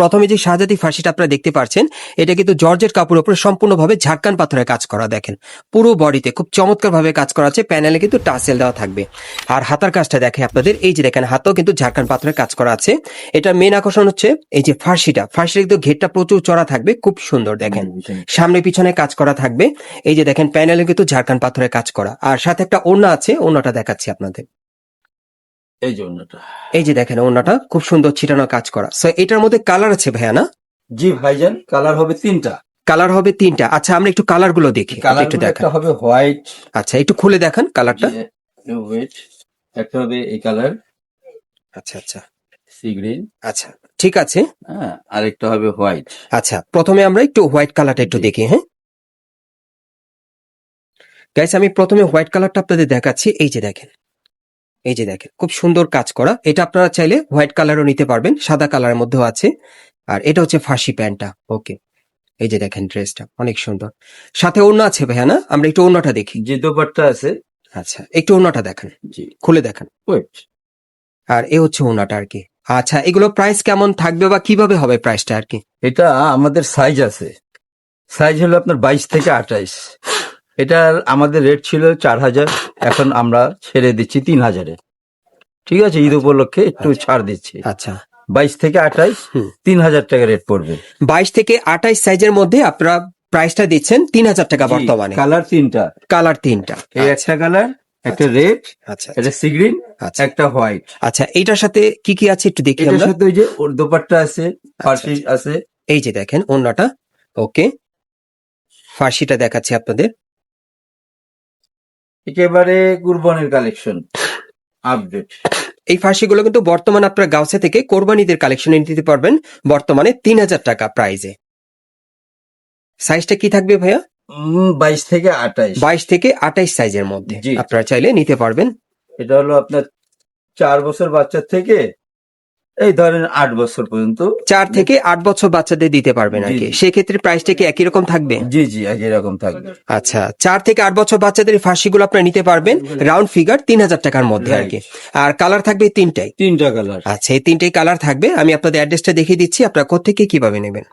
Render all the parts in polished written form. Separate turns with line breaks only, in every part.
প্রথমে যে শাহজাদি ফার্সিটা আপনারা দেখতে পাচ্ছেন, এটা কিন্তু জর্জেট কাপড়ের উপরে সম্পূর্ণভাবে ঝাড়কান পাথরের কাজ করা। দেখেন পুরো বডিতে খুব চমৎকার ভাবে কাজ করা আছে। প্যানেলে কিন্তু টাসেল দেওয়া থাকবে। আর হাতার কাজটা দেখে আপনাদের, এই যে দেখেন হাতেও কিন্তু ঝাড়কান পাথরের কাজ করা আছে। এটা মেন আকর্ষণ হচ্ছে এই যে ফার্সিটা কিন্তু ঘেরটা প্রচুর চড়া থাকবে, খুব সুন্দর। দেখেন সামনে পিছনে কাজ করা থাকবে। এই যে দেখেন প্যানেলে কিন্তু ঝাড়কান পাথরের কাজ করা, আর সাথে একটা ওড়না আছে, ওড়নাটা দেখাচ্ছি আপনাদের।
এই যে ওড়নাটা,
এই যে দেখেন ওড়নাটা খুব সুন্দর ছিটানো কাজ করা। সো এটার মধ্যে কালার আছে ভাইয়া না?
জি ভাইজান, কালার হবে 3টা।
কালার হবে 3টা। আচ্ছা আমরা একটু কালার গুলো দেখি,
কালার
একটু দেখান।
একটা হবে হোয়াইট।
আচ্ছা একটু খুলে দেখান কালারটা।
ওয়েট, একটা হবে এই কালার,
আচ্ছা আচ্ছা
সি গ্রিন।
আচ্ছা ঠিক আছে।
হ্যাঁ, আরেকটা হবে হোয়াইট।
আচ্ছা প্রথমে আমরা একটু হোয়াইট কালারটা একটু দেখি। হ্যাঁ গাইস, আমি প্রথমে হোয়াইট কালারটা আপনাদের দেখাচ্ছি। এই যে দেখেন, এই যে দেখেন খুব সুন্দর কাজ করা। এটা আপনারা চাইলে হোয়াইট কালারও নিতে পারবেন, সাদা কালারের মধ্যেও আছে। আর এটা হচ্ছে ফার্সি প্যান্টটা। ওকে, এই যে দেখেন ড্রেসটা অনেক সুন্দর, সাথে ওড়না আছে ভাইয়া না? আমরা একটু ওড়নাটা দেখি।
যে দোপাট্টা আছে।
আচ্ছা একটু ওড়নাটা দেখান,
জি,
খুলে দেখান।
ওয়েট।
আর এ হচ্ছে ওড়নাটা আর কি। আচ্ছা এগুলো প্রাইস কেমন থাকবে বা কিভাবে হবে প্রাইসটা আর কি?
এটা আমাদের সাইজ আছে, সাইজ হলো আপনার 22 থেকে 28। এটার আমাদের রেট ছিল 4000, এখন আমরা ছেড়ে দিচ্ছি 3000-এ। ঠিক আছে, ঈদ উপলক্ষে একটু ছাড় দিচ্ছি।
আচ্ছা
22 থেকে 28, 3000 টাকা রেট পড়বে।
22 থেকে 28 সাইজের মধ্যে আপনারা প্রাইসটা দিচ্ছেন 3000 টাকা বর্তমানে।
কালার 3টা,
কালার 3টা।
এই একটা কালার, একটা রেড,
আচ্ছা
একটা সি গ্রিন,
আচ্ছা
একটা হোয়াইট।
আচ্ছা এইটার সাথে কি কি আছে একটু দেখি
এটার
আমরা।
সাথে ওই যে ওর দোপাট্টা আছে, ফার্সি আছে।
এই যে দেখেন ওড়নাটা। ওকে, ফার্সিটা দেখাচ্ছি আপনাদের।
একেবারে কুরবানির কালেকশন আপডেট।
এই ফার্সিগুলো কিন্তু বর্তমানে আপনারা গাউসে থেকে কোরবানিদের কালেকশনে নিতে পারবেন বর্তমানে 3000 টাকা প্রাইজে। সাইজটা কি থাকবে ভাইয়া?
22 থেকে 28।
22 থেকে 28 সাইজের মধ্যে
জি।
আপনারা চাইলে নিতে পারবেন।
এটা হলো আপনার 4 বছর বাচ্চা থেকে এই ধরেন 8 বছর পর্যন্ত।
4 থেকে 8 বছর বাচ্চাদের দিতে পারবেন আর কি।
জি।
সেক্ষেত্রে প্রাইসটা কি একই রকম থাকবে?
জি জি, একই রকম থাকবে।
আচ্ছা 4 থেকে 8 বছর বাচ্চাদের এই ফার্সিগুলো আপনারা নিতে পারবেন রাউন্ড ফিগার 3000 টাকার মধ্যে আর কি। আর কালার থাকবে 3টাই।
3টা কালার।
আচ্ছা এই 3টাই কালার থাকবে। আমি আপনাদের অ্যাড্রেসটা দেখিয়ে দিচ্ছি, আপনারা কোত্থেকে কিভাবে নেবেন।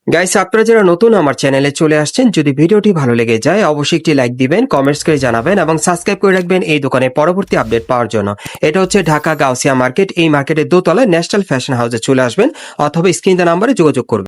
গাইস আপনারা যারা নতুন আমার চ্যানেলে চলে আসছেন, যদি ভিডিওটি ভালো লেগে যায় অবশ্যই একটি লাইক দিবেন, কমেন্টস করে জানাবেন এবং সাবস্ক্রাইব করে রাখবেন এই দোকানের পরবর্তী আপডেট পাওয়ার জন্য। এটা হচ্ছে ঢাকা গাউসিয়া মার্কেট। এই মার্কেটের দোতলায় ন্যাশনাল ফ্যাশন হাউসে চলে আসবেন অথবা স্ক্রিন নাম্বারে যোগাযোগ করবেন।